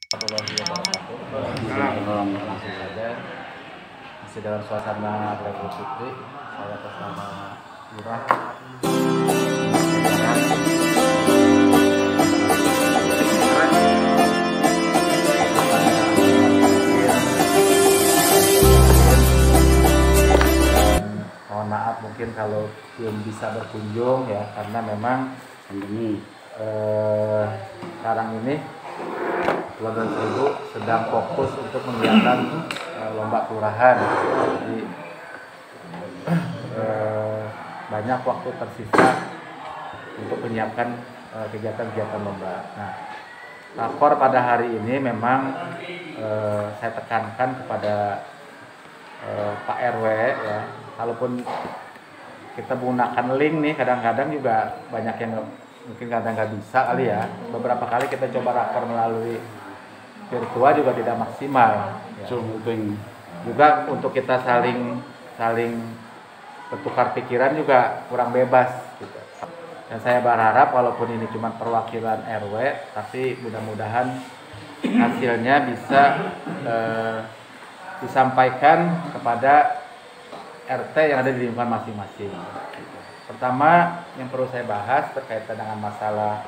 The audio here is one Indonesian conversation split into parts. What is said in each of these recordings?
Langsung saja, masih dalam suasana Idul Fitri. Saya atas nama Lurah mohon maaf mungkin kalau belum bisa berkunjung ya, karena memang pandemi sekarang ini Kepulauan Seribu sedang fokus untuk menyiapkan lomba kelurahan. Jadi banyak waktu tersisa untuk menyiapkan kegiatan-kegiatan lomba. Nah, lapor pada hari ini memang saya tekankan kepada Pak RW ya, kalaupun kita menggunakan link nih, kadang-kadang juga banyak yang mungkin kadang nggak bisa kali ya. Beberapa kali kita coba rakor melalui virtual juga tidak maksimal. Ya. Juga untuk kita saling bertukar pikiran juga kurang bebas. Gitu. Dan saya berharap walaupun ini cuma perwakilan RW, tapi mudah-mudahan hasilnya bisa disampaikan kepada RT yang ada di lingkungan masing-masing. Pertama yang perlu saya bahas terkait dengan masalah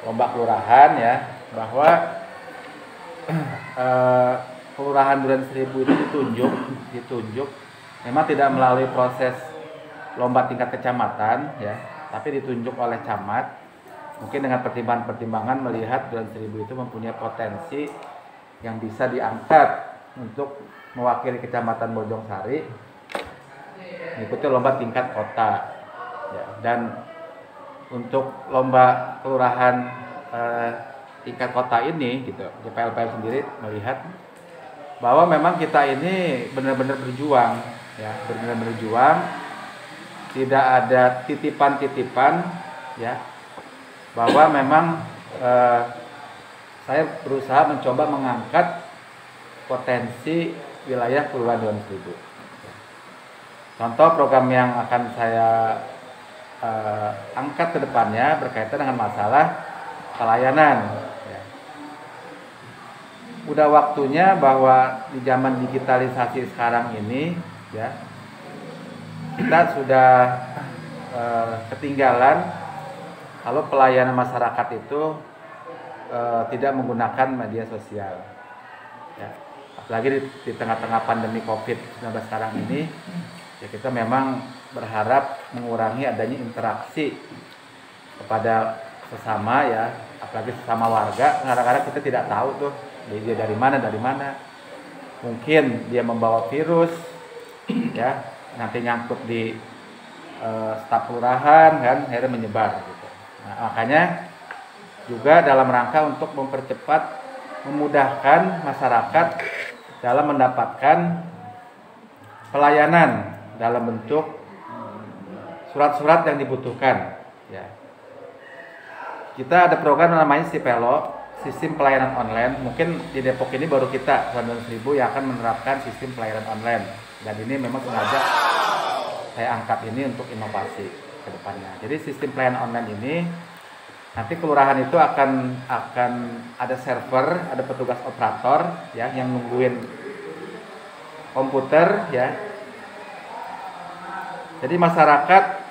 lomba kelurahan ya, bahwa Kelurahan Duren Seribu itu ditunjuk memang tidak melalui proses lomba tingkat kecamatan ya, tapi ditunjuk oleh camat, mungkin dengan pertimbangan melihat Duren Seribu itu mempunyai potensi yang bisa diangkat untuk mewakili Kecamatan Bojongsari mengikuti lomba tingkat kota ya. Dan untuk lomba kelurahan tingkat kota ini gitu, JPLPM sendiri melihat bahwa memang kita ini benar-benar berjuang ya, benar-benar berjuang, tidak ada titipan-titipan ya, bahwa memang saya berusaha mencoba mengangkat potensi wilayah Kelurahan Duren Seribu. Contoh program yang akan saya angkat ke depannya berkaitan dengan masalah pelayanan. Udah waktunya bahwa di zaman digitalisasi sekarang ini ya, kita sudah ketinggalan kalau pelayanan masyarakat itu tidak menggunakan media sosial ya. Apalagi di tengah-tengah pandemi COVID-19 sekarang ini ya, kita memang berharap mengurangi adanya interaksi kepada sesama ya, apalagi sesama warga. Kadang-kadang kita tidak tahu tuh dia dari mana, mungkin dia membawa virus ya, nanti nyangkut di staf kelurahan kan, akhirnya menyebar gitu. Nah, makanya juga dalam rangka untuk memudahkan masyarakat dalam mendapatkan pelayanan dalam bentuk surat-surat yang dibutuhkan ya. Kita ada program namanya Sipelo, sistem pelayanan online. Mungkin di Depok ini baru kita Duren Seribu yang akan menerapkan sistem pelayanan online, dan ini memang sengaja saya angkat ini untuk inovasi ke depannya. Jadi sistem pelayanan online ini nanti kelurahan itu akan ada server, ada petugas operator ya yang nungguin komputer ya. Jadi masyarakat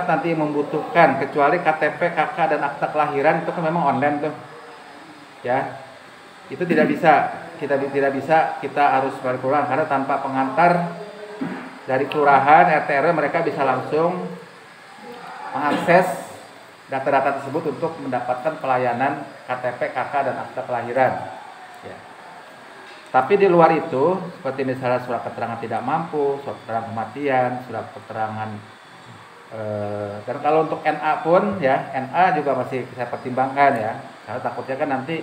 nanti yang membutuhkan, kecuali KTP, KK dan akta kelahiran itu kan memang online tuh ya, itu tidak bisa kita harus balik kelurahan, karena tanpa pengantar dari kelurahan RT RW mereka bisa langsung mengakses data-data tersebut untuk mendapatkan pelayanan KTP, KK dan akta kelahiran ya. Tapi di luar itu, seperti misalnya surat keterangan tidak mampu, surat keterangan kematian, surat keterangan dan kalau untuk NA pun ya, NA juga masih saya pertimbangkan ya, karena takutnya kan nanti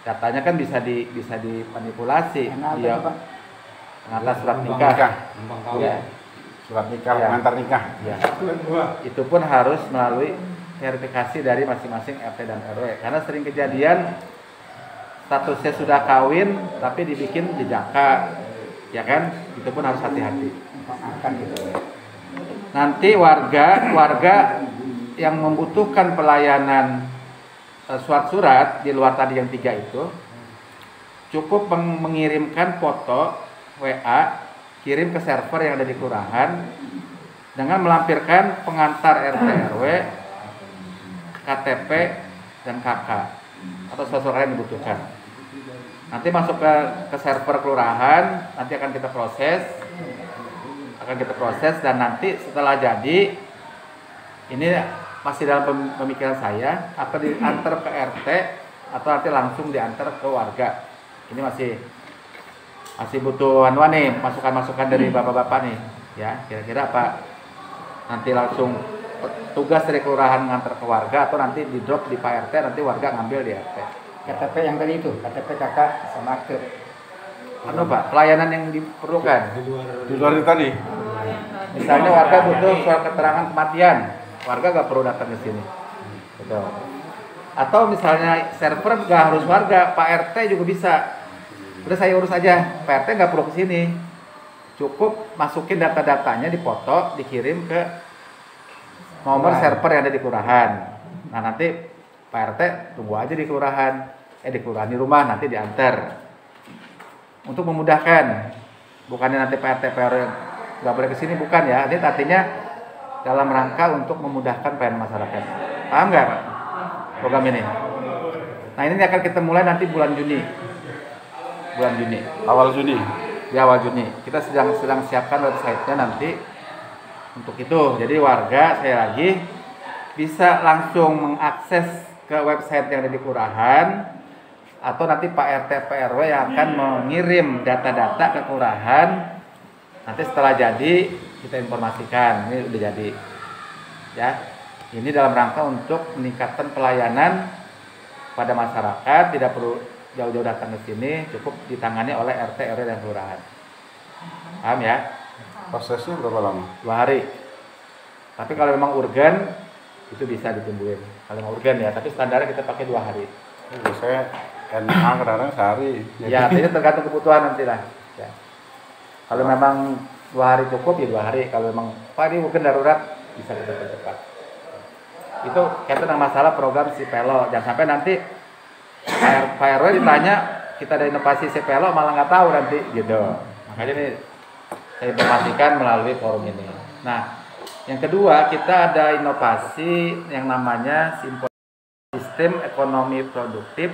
datanya kan bisa dimanipulasi. Dia pengantar surat nikah. Ya. Surat nikah, pengantar nikah. Ya. Itu pun harus melalui verifikasi dari masing-masing RT dan RW. Karena sering kejadian statusnya sudah kawin tapi dibikin jejaka, ya kan? Itu pun harus hati-hati. Nanti warga yang membutuhkan pelayanan surat di luar tadi yang 3 itu, cukup mengirimkan foto WA, kirim ke server yang ada di kelurahan dengan melampirkan pengantar RT RW, KTP dan KK atau sosok lain yang dibutuhkan. Nanti masuk ke server kelurahan, nanti akan kita proses dan nanti setelah jadi, ini masih dalam pemikiran saya, apa diantar ke RT atau nanti langsung diantar ke warga. Ini masih butuh nih, masukan-masukan dari bapak-bapak nih, ya. Kira-kira apa? Nanti langsung tugas dari kelurahan ngantar ke warga atau nanti di drop di Pak RT, nanti warga ngambil di RT. KTP yang tadi itu, KTP kakak sama akte. Pak, pelayanan yang diperlukan Di luar itu tadi. misalnya warga butuh surat keterangan kematian, warga gak perlu datang ke sini, gitu. Atau misalnya server gak harus warga, Pak RT juga bisa. Udah saya urus aja, Pak RT gak perlu ke sini, cukup masukin data-datanya, dipoto, dikirim ke nomor server yang ada di kelurahan. Nah nanti Pak RT tunggu aja di kelurahan, di rumah nanti diantar. Untuk memudahkan, bukannya nanti Pak RT PRW nggak boleh kesini, bukan ya. Ini artinya dalam rangka untuk memudahkan pelayanan masyarakat. Paham nggak Pak program ini? Nah ini akan kita mulai nanti bulan Juni. Awal Juni. Di awal Juni. Kita sedang siapkan websitenya nanti untuk itu. Jadi warga saya lagi bisa langsung mengakses ke website yang ada di kelurahan, atau nanti Pak RT PRW yang akan mengirim data-data ke kelurahan. Nanti setelah jadi kita informasikan ini udah jadi. Ya. Ini dalam rangka untuk meningkatkan pelayanan pada masyarakat, tidak perlu jauh-jauh datang ke sini, cukup ditangani oleh RT RW dan kelurahan. Paham ya? Prosesnya berapa lama? 2 hari. Tapi kalau memang urgen itu bisa ditungguin. Kalau memang urgen ya, tapi standarnya kita pakai 2 hari. Saya NA kadang sehari. Ya, artinya tergantung kebutuhan nanti lah. Ya. Kalau memang 2 hari cukup ya 2 hari. Kalau memang Pak ini mungkin darurat, bisa kita percepat. Itu kaitan dengan masalah program Sipelo. Jangan sampai nanti Pak RW ditanya kita ada inovasi Sipelo malah nggak tahu nanti gitu. Makanya ini saya informasikan melalui forum ini. Nah, yang kedua kita ada inovasi yang namanya Sistem Ekonomi Produktif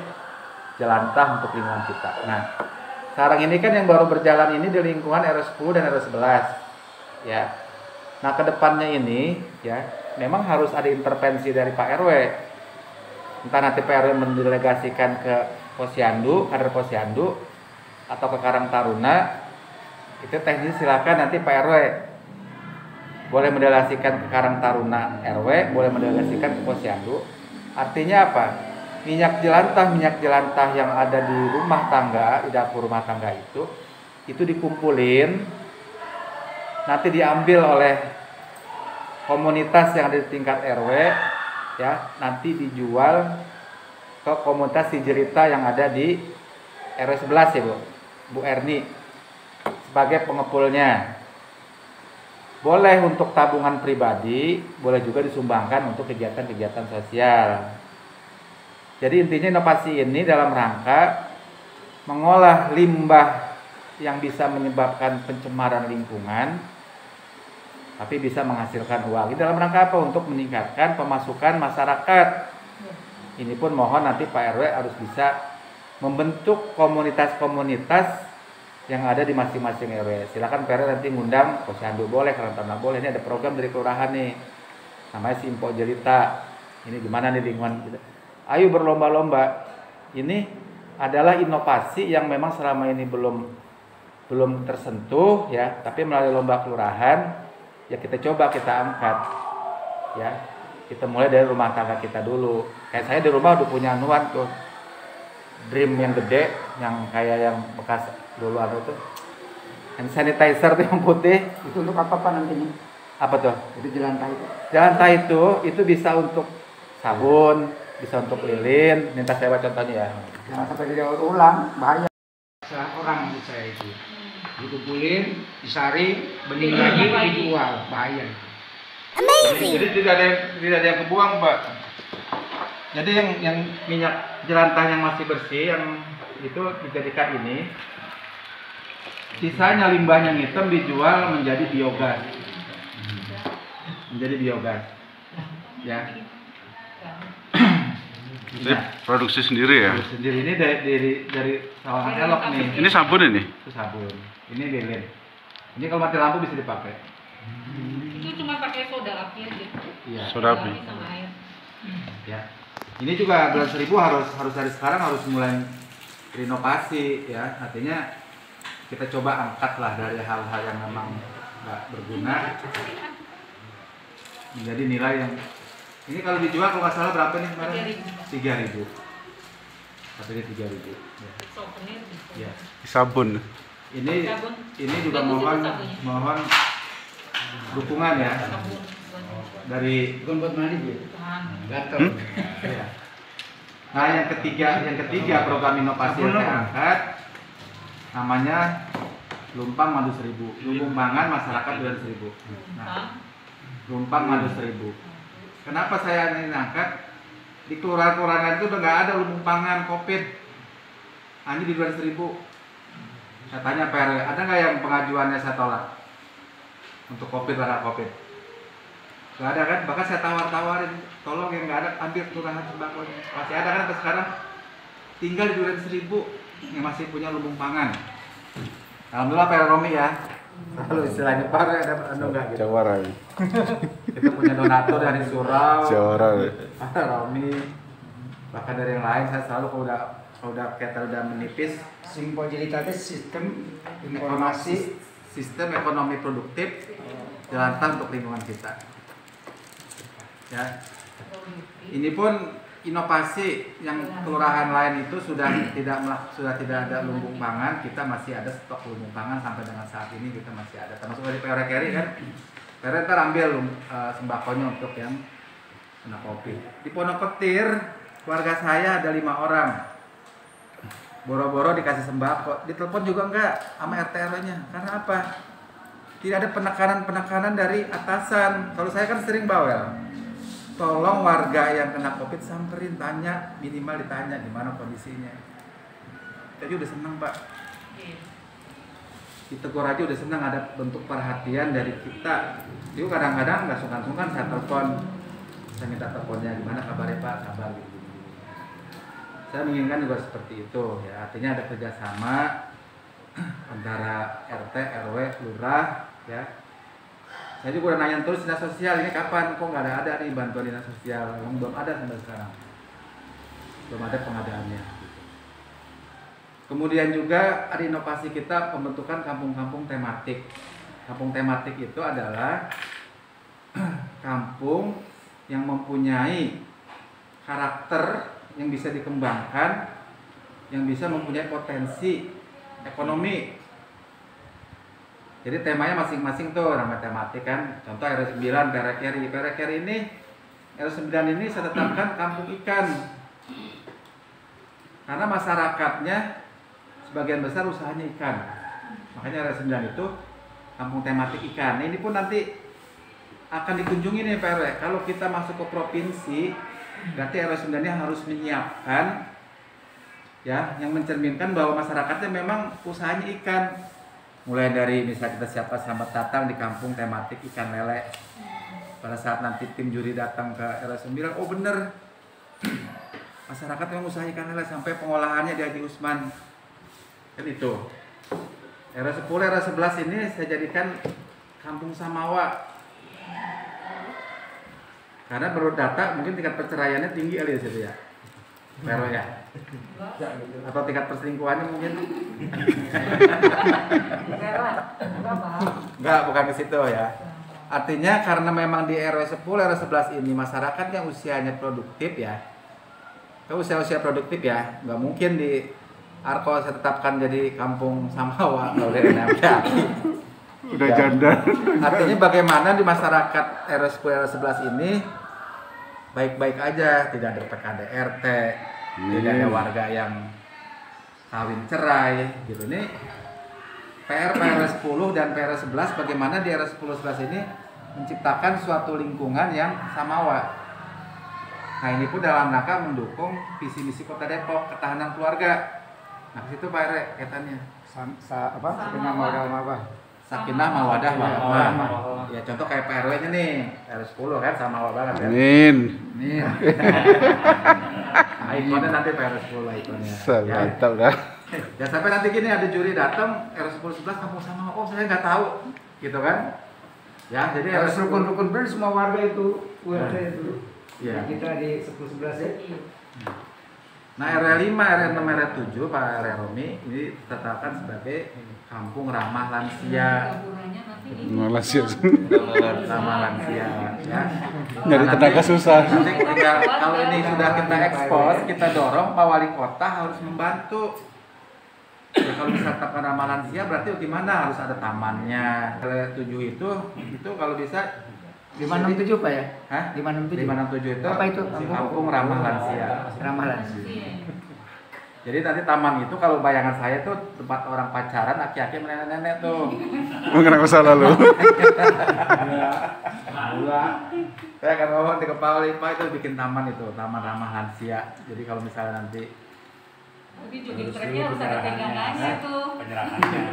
Jelantah untuk Lingkungan Kita. Nah, sekarang ini kan yang baru berjalan ini di lingkungan RW 10 dan RW 11. Ya. Nah, kedepannya ini ya memang harus ada intervensi dari Pak RW. Entah nanti Pak RW mendelegasikan ke Posyandu, kader Posyandu, atau ke Karang Taruna. Itu teknis silakan nanti Pak RW boleh mendelegasikan ke Karang Taruna RW, boleh mendelegasikan ke Posyandu. Artinya apa? Minyak jelantah yang ada di rumah tangga, di dapur rumah tangga itu dikumpulin, nanti diambil oleh komunitas yang ada di tingkat RW, ya, nanti dijual ke komunitas Sijerita yang ada di RW 11 ya Bu Erni sebagai pengepulnya. Boleh untuk tabungan pribadi, boleh juga disumbangkan untuk kegiatan-kegiatan sosial. Jadi intinya inovasi ini dalam rangka mengolah limbah yang bisa menyebabkan pencemaran lingkungan, tapi bisa menghasilkan uang. Ini dalam rangka apa? Untuk meningkatkan pemasukan masyarakat. Ini pun mohon nanti Pak RW harus bisa membentuk komunitas-komunitas yang ada di masing-masing RW. Silakan Pak RW nanti ngundang Posyandu boleh, Karang Taruna boleh. Ini ada program dari kelurahan nih, namanya Simpo Jelita. Ini gimana nih lingkungan kita? Ayo berlomba-lomba. Ini adalah inovasi yang memang selama ini belum tersentuh ya, tapi melalui lomba kelurahan ya kita coba kita angkat. Ya. Kita mulai dari rumah tangga kita dulu. Kayak saya di rumah udah punya anuan tuh. Dream yang gede, yang kayak yang bekas dulu ada tuh. Hand sanitizer tuh yang putih. Itu untuk apa Pak nantinya? Apa tuh? Itu jelantah itu. Jelantah itu bisa untuk sabun, bisa untuk lilin. Minta saya buat contohnya ya. Jangan sampai didaur ulang, bahaya. Orang menurut saya itu dikumpulin, disaring, benih lagi, dijual, bahaya. Jadi tidak ada yang kebuang Pak. Jadi yang minyak jelantah yang masih bersih yang itu dijadikan ini, sisanya limbah yang hitam dijual menjadi biogas. Menjadi biogas. Ya. Ini produksi sendiri ya? Produksi sendiri ini dari sawangan elok nih. Ini sabun ini? Itu sabun. Ini lilin. Ini kalau mati lampu bisa dipakai. Itu cuma pakai soda api aja. Iya. Soda api. Sama air. Ya. Ini juga bulan 1000 harus dari sekarang harus mulai renovasi ya. Artinya kita coba angkatlah dari hal-hal yang memang nggak berguna menjadi nilai yang ini kalau dijual kalau nggak salah berapa nih kemarin? 3.000. Harganya 3.000. Ya. Souvenir. Ya. Sabun. Ini juga mohon dukungan ya dari Bukan buat mandi ya? Gatel. ya. Nah yang ketiga program inovasi yang saya angkat namanya Lumpang Madu 1000. Lumbung pangan masyarakat bulan 1000. Nah, Lumpang Madu 1000. Kenapa saya ini angkat? Di kelurahan-kelurahan itu udah nggak ada lumbung pangan COVID. Ini di 200.000. Saya tanya PR, ada nggak yang pengajuannya saya tolak untuk COVID karena COVID? Nggak ada kan? Bahkan saya tawar-tawarin, tolong yang nggak ada ambil kelurahan sembako. Masih ada kan sampai sekarang? Tinggal di 200.000 yang masih punya lumbung pangan. Alhamdulillah PR Romi ya. Kalau istilahnya parah ada enggak gitu. Jawara. Kita punya donatur dari Surau. Jawara. Pak Romi, bahkan dari yang lain saya selalu kalau udah kita udah menipis Simpel ceritanya sistem ekonomi produktif jelantah untuk lingkungan kita. Ya, ini pun inovasi yang kelurahan lain itu sudah tidak ada lumbung pangan, kita masih ada stok lumbung pangan sampai dengan saat ini kita masih ada. Termasuk dari PRKRI kan, PRKRI ntar ambil sembakonya untuk yang kena COVID. Di Pondok Petir, keluarga saya ada 5 orang. Boro-boro dikasih sembako, ditelepon juga enggak sama RT RW-nya. Karena apa? Tidak ada penekanan dari atasan. Kalau saya kan sering bawel. Tolong warga yang kena COVID samperin, tanya, minimal ditanya gimana kondisinya. Kita aja udah senang, Pak. Ditegur aja udah senang ada bentuk perhatian dari kita. Itu kadang-kadang nggak sungkan-sungkan saya telepon. Saya minta teleponnya, gimana kabarnya Pak? Kabar gitu. Saya menginginkan juga seperti itu ya, artinya ada kerjasama antara RT, RW, lurah ya. Saya juga udah nanya terus dinas sosial ini kapan kok nggak ada nih bantuan dinas sosial, belum ada sampai sekarang, belum ada pengadaannya. Kemudian juga ada inovasi kita pembentukan kampung-kampung tematik. Kampung tematik itu adalah kampung yang mempunyai karakter yang bisa dikembangkan, yang bisa mempunyai potensi ekonomi. Jadi temanya masing-masing tuh nama tematik kan. Contoh RW 9 PRKRI. PRKRI ini RW 9 ini saya tetapkan kampung ikan. Karena masyarakatnya sebagian besar usahanya ikan. Makanya RW 9 itu kampung tematik ikan. Nah, ini pun nanti akan dikunjungi nih Pak RW. Kalau kita masuk ke provinsi, berarti RW 9 harus menyiapkan ya yang mencerminkan bahwa masyarakatnya memang usahanya ikan. Mulai dari misalnya kita siapkan selamat datang di kampung tematik ikan lele. Pada saat nanti tim juri datang ke RW 9, oh bener masyarakat memang usaha ikan lele sampai pengolahannya di Haji Usman. Kan itu. RW 10, RW 11 ini saya jadikan kampung Samawa. Karena menurut data mungkin tingkat perceraiannya tinggi kali di situ ya. RW ya. Atau tingkat perselingkuhannya mungkin. Enggak, bukan ke situ ya. Artinya karena memang di RW 10, RW 11 ini masyarakat yang usianya produktif ya. Kalau usia produktif ya, nggak mungkin di Arko saya tetapkan jadi kampung Samawa kalau dari Naga. Udah janda. Artinya bagaimana di masyarakat RW 10, RW 11 ini baik-baik aja, tidak ada PKDRT, tidak ada warga yang kawin cerai gitu. Nih PR RW 10 dan PR 11 bagaimana di RW 10 11 ini menciptakan suatu lingkungan yang samawa. Nah ini pun dalam rangka mendukung visi misi Kota Depok, ketahanan keluarga. Nah situ Pak RW kaitannya. Dengan modal apa? Sakinah mawadah warahmah. Ya contoh kayak Pak RW-nya nih, R10 kan sama awal banget ya. Amin. Nih. Nah, ikonnya nanti Pak R10 lah ikonnya. Ya. Mantap dah. Ya sampai nanti gini ada juri datang R10 11 kampung sama saya nggak tahu, gitu kan? Ya jadi Harus rukun-rukun benar semua warga itu URT itu. Iya. Kita di 10-11 ya. Nah RW 5, RW 6, RW 7 Pak RW Romi ini ditetapkan sebagai kampung ramah lansia. Malas ya. Ramah lansia ya. Nyari Nah, tenaga susah. Nanti kalau ini sudah kita ekspos, kita dorong Pak Wali Kota harus membantu. Ya kalau bisa tetapkan ramah lansia berarti gimana? Harus ada tamannya. RW 7 itu kalau bisa 567 Pak ya? Hah? 567. 567 itu Apa itu? kampung ramah lansia. Ramah lansia. Jadi nanti taman itu kalau bayangan saya tuh tempat orang pacaran, aki-aki nenek-nenek tuh. Mengenai masa lalu. Saya akan ngomong di kepala Pak itu bikin taman itu, taman ramah lansia. Jadi kalau misalnya nanti Tapi jogging tracknya harus ada pegangannya tuh.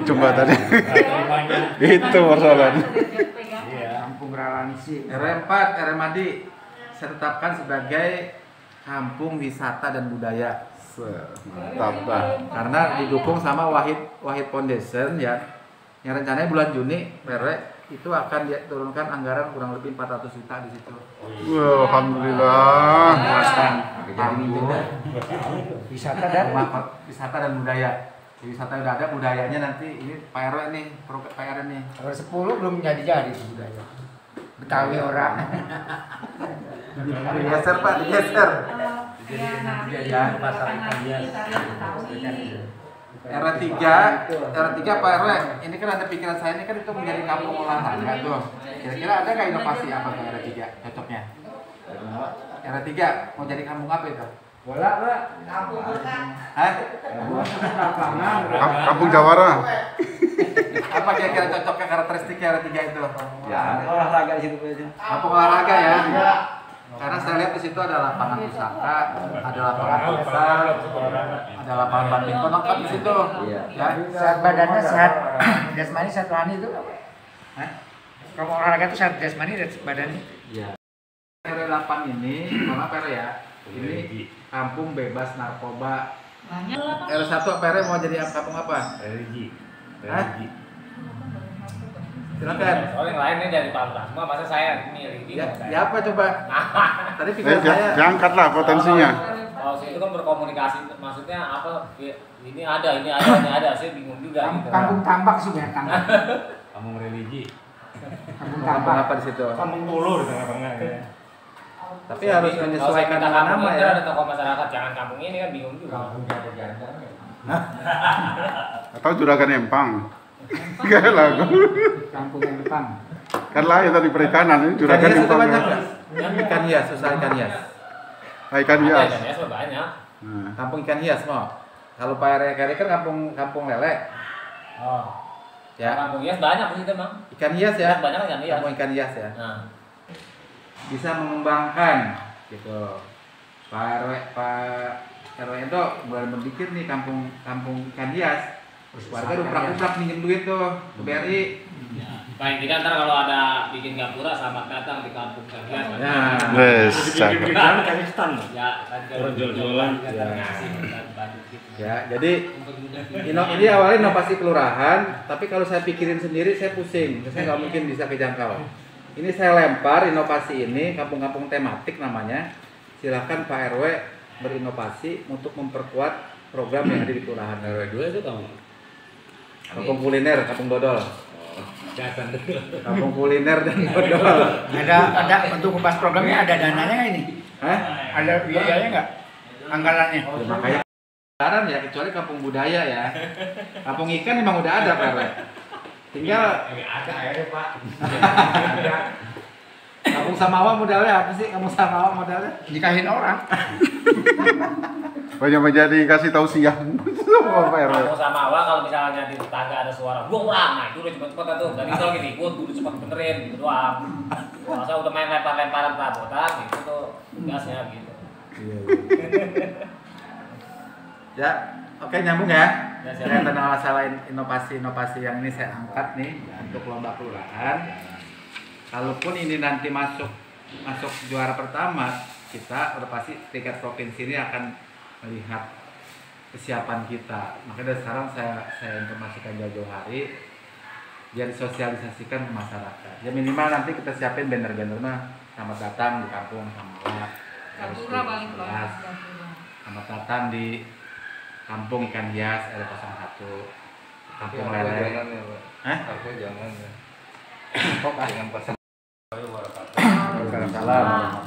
Coba tadi. Itu persoalan. Kampung Ralansi. RW 4, RW Madi saya tetapkan sebagai kampung wisata dan budaya. Mantap dah. Karena didukung sama Wahid Foundation ya. Yang rencananya bulan Juni RW itu akan diturunkan anggaran kurang lebih 400 juta di situ. Wah, alhamdulillah. Wisata dan Wisata dan budaya. Wisata udah ada, budayanya nanti ini Pak RW nih, Pak RW nih. kalau 10 belum jadi budaya. Betawi orang. Digeser Pak, digeser. RW 3 Pak RW, ini kan ada pikiran saya ini kan itu menjadi kampung olahraga tuh. Kira-kira ada nggak inovasi apa tuh RW 3 cocoknya? RW 3 mau jadi kampung apa itu? Bola Pak. Kampung Hah? Kampung Jawara. Apa kira-kira cocoknya karakteristiknya RW 3 itu? Ya, olahraga di situ aja. Kampung olahraga ya. Karena saya lihat di situ ada lapangan pusaka, ada lapangan futsal, ada lapangan badminton lengkap di situ. Ya. Sehat badannya sehat jasmani sehat rohani itu. Hah? Kalau olahraga itu sehat jasmani dan badannya. Iya. RW 8 ini, mohon maaf RW ya. Ini kampung bebas narkoba. RW 1 apa RW mau jadi kampung apa? Religi. Hah? Silakan. Soalnya yang lainnya dari Pak Lurah semua, masa saya ini religi. Ya apa coba? Tadi pikiran saya. Diangkatlah potensinya. Kalau itu kan berkomunikasi, maksudnya apa? Ini ada. Saya bingung juga. Gitu. Kampung tambak sudah tambak. Kampung religi. Kampung Kampung tambak. apa di situ? Kampung Tulur di tengah-tengah. Ya. Tapi harus menyesuaikan dengan nama ya. Ada tokoh masyarakat, jangan kampung ini kan bingung juga. Atau Juragan Empang. Kayak lagu. Kampung Empang. Kan lain tadi perikanan ini Ikan Juragan hias itu Empang. banyak nggak? Ikan hias, susah ikan hias. Ikan hias. Ada, ya, banyak. Nah, Kampung ikan hias mau. Kalau Pak RW kan kampung lele. Oh. Ya. Kampung hias banyak di situ, Bang. Ikan hias ya. Banyak kan hias. Kampung ikan hias ya. Nah. Bisa mengembangkan gitu. Pak RW itu mulai berpikir nih kampung ikan hias. Warga duprak-duprak minjem duit tuh ke BRI. Baik, jadi ntar kalau ada bikin gapura selamat datang di kampung kalian. Ya. wes, cakep. Ya, jual-jualan. Ya, jadi ini awalnya inovasi kelurahan, tapi kalau saya pikirin sendiri saya pusing, saya nggak mungkin bisa kejangkau. Ini saya lempar inovasi ini kampung-kampung tematik namanya. Silakan Pak RW berinovasi untuk memperkuat program yang ada di kelurahan. RW 2 itu kamu. Kampung kuliner, kampung dodol. Kampung kuliner dan dodol. Ada untuk kupas programnya ada dananya nggak ini? Hah? Ada biayanya nggak? Anggarannya? Ya, makanya sekarang ya kecuali kampung budaya ya. Kampung ikan memang udah ada Pak RW. Tinggal Ada airnya, Pak. kampung Samawa modalnya apa sih? Kampung Samawa modalnya? Nikahin orang. Banyak menjadi kasih tahu siang. Sama Pak RW. Kamu sama awal kalau misalnya di tetangga ada suara dua orang, nah itu udah cepet-cepet tuh. Dan itu lagi ribut, udah cepet benerin gitu doang. Masa udah main lempar-lemparan perabotan gitu tuh, gasnya gitu. Iya. Ya, oke nyambung ya. Ya, siap. Yang tentang masalah inovasi yang ini saya angkat nih untuk lomba kelurahan. Kalaupun ini nanti masuk juara pertama, kita udah pasti tingkat provinsi ini akan melihat kesiapan kita. Makanya dari sekarang saya informasikan jauh-jauh hari biar sosialisasikan ke masyarakat. Ya minimal nanti kita siapin banner-bannernya, selamat datang di kampung Samawa. Gapura paling bagus, Gapura. Selamat datang di kampung ikan hias R01. Kampung lele. Aku jangan ya. Kok Dengan pasal Waalaikumsalam.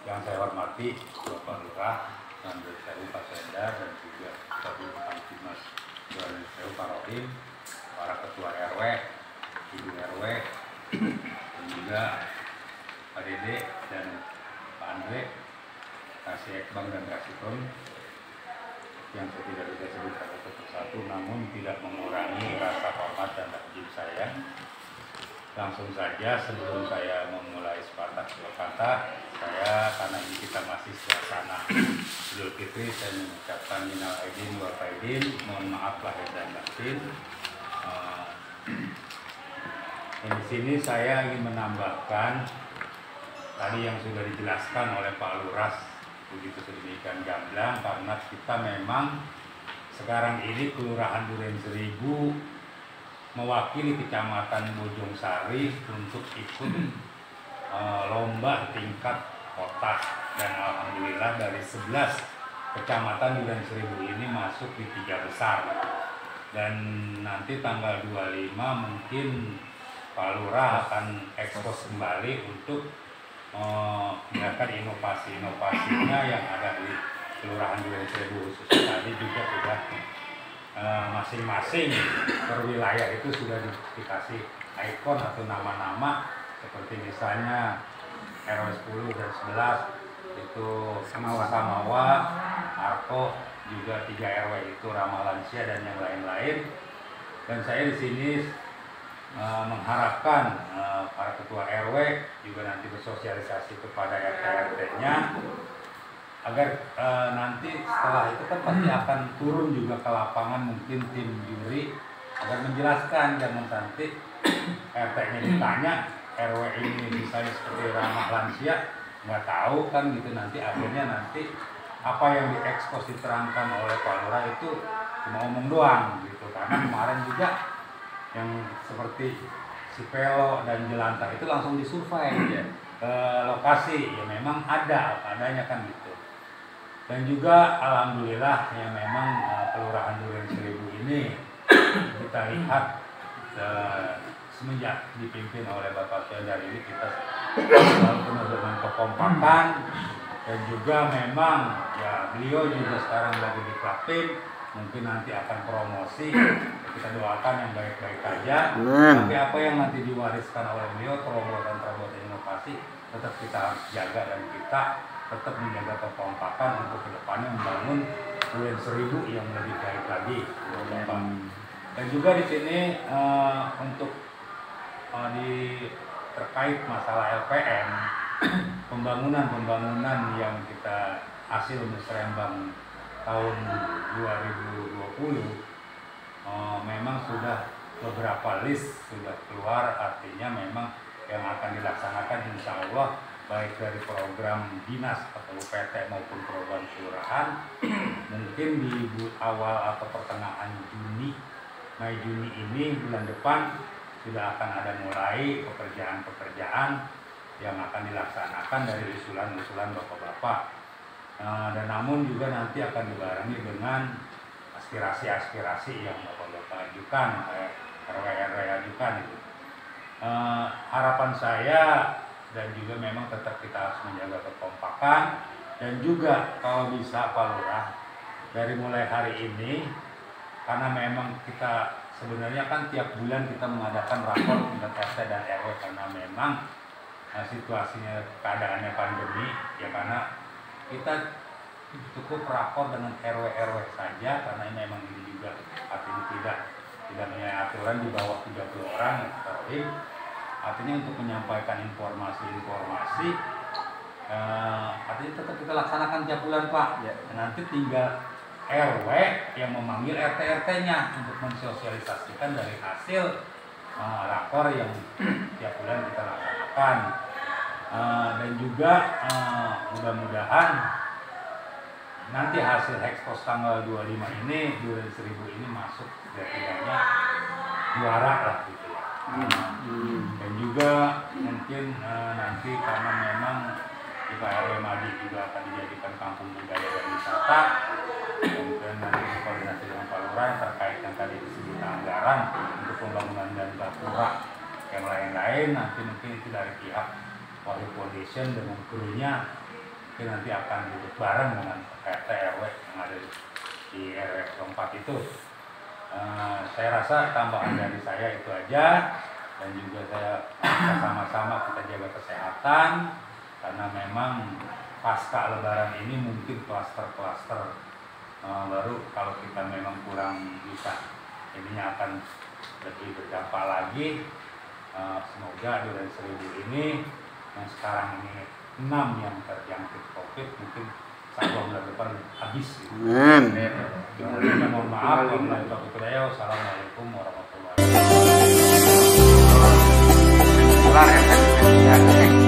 yang saya hormati Bapak Lurah dan Sewu Pak Senda dan juga Bapak Kamtimas dan Sewu Pak Rohim, para ketua RW, ibu RW, dan juga Pak Dede dan Pak Andre, Kasih Ekbang dan Kasitun yang saya tidak bisa sebut satu persatu, namun tidak mengurangi rasa hormat dan takjub saya. Langsung saja sebelum saya memulai sepatah dua kata, saya karena ini kita masih suasana Idul Fitri, saya mengucapkan minal aidin wal faidin, mohon maaf lahir dan batin. Di sini saya ingin menambahkan tadi yang sudah dijelaskan oleh Pak Lurah begitu sedemikian gamblang, karena kita memang sekarang ini Kelurahan Duren Seribu mewakili Kecamatan Bojong Sari untuk ikut lomba tingkat kota, dan alhamdulillah dari 11 kecamatan Duren Seribu ini masuk di 3 besar, dan nanti tanggal 25 mungkin Pak Lurah akan ekspos kembali untuk menggunakan inovasi-inovasinya yang ada di Kelurahan Duren Seribu khususnya. Tadi juga sudah masing-masing per wilayah itu sudah dikasih ikon atau nama-nama, seperti misalnya RW 10 dan 11 itu Samawa, Arko, juga 3 RW itu Ramah Lansia dan yang lain-lain. Dan saya di sini mengharapkan para ketua RW juga nanti bersosialisasi kepada RT-RT-nya agar nanti setelah itu kan pasti akan turun juga ke lapangan, mungkin tim juri agar menjelaskan, jangan nanti RT-nya ditanya RW ini misalnya seperti Ramah Lansia nggak tahu kan gitu, nanti akhirnya nanti apa yang diekspos diterangkan oleh Pak Lurah itu cuma omong doang gitu. Karena kemarin juga yang seperti si Pelo dan Jelantah itu langsung disurvei ya, ke lokasi, ya memang adanya kan gitu. Dan juga alhamdulillah ya memang Kelurahan Duren Seribu ini kita lihat semenjak dipimpin oleh Bapak Syedar ini kita selalu penuh dengan kekompakan, dan juga memang ya beliau juga sekarang lagi di Klapim, mungkin nanti akan promosi, kita doakan yang baik-baik aja. Tapi apa yang nanti diwariskan oleh beliau, terobosan inovasi tetap kita harus jaga, dan kita tetap menjaga kekompakan untuk kedepannya membangun Duren Seribu yang lebih baik lagi. Dan juga di sini untuk terkait masalah LPM, pembangunan yang kita hasil musrembang tahun 2020 memang sudah beberapa list sudah keluar, artinya memang yang akan dilaksanakan insya Allah baik dari program dinas atau PT maupun program kelurahan mungkin di awal atau pertengahan Mei Juni ini bulan depan sudah akan ada mulai pekerjaan-pekerjaan yang akan dilaksanakan dari usulan-usulan bapak-bapak, dan namun juga nanti akan dibarengi dengan aspirasi-aspirasi yang bapak-bapak ajukan, RW ajukan itu. Harapan saya, dan juga memang tetap kita harus menjaga kekompakan, dan juga kalau bisa Pak Lurah dari mulai hari ini, karena memang kita sebenarnya kan tiap bulan kita mengadakan rapor tingkat RT dan RW, karena memang situasinya keadaannya pandemi ya, karena kita cukup rapor dengan RW saja, karena ini memang ini juga artinya tidak punya aturan di bawah 30 orang, artinya untuk menyampaikan informasi artinya tetap kita laksanakan tiap bulan Pak. Ya. Nanti tinggal RW yang memanggil RT-RT-nya untuk mensosialisasikan dari hasil rakor yang tiap bulan kita laksanakan. Dan juga mudah-mudahan nanti hasil Hexpos tanggal 25 ini, 2.000 ini masuk setidaknya juara lah gitu ya. Dan juga mungkin nanti karena memang di RW Madi juga akan dijadikan kampung budaya dan wisata, kemudian nanti berkoordinasi dengan Pak Lurah terkait yang tadi disebut anggaran untuk pembangunan dan gapura yang lain-lain, nanti mungkin itu dari pihak Wahyu Foundation dengan krunya mungkin nanti akan duduk bareng dengan RT RW yang ada di RW 4 itu. Saya rasa tambahan dari saya itu aja, dan juga saya sama-sama kita jaga kesehatan karena memang pasca lebaran ini mungkin klaster-klaster baru kalau kita memang kurang bisa, jadinya akan lebih berdampak lagi. Semoga 2.000 ini yang sekarang ini 6 yang terjangkit COVID mungkin satu bulan depan habis. Amin. Mohon maaf. Wassalamualaikum warahmatullahi wabarakatuh.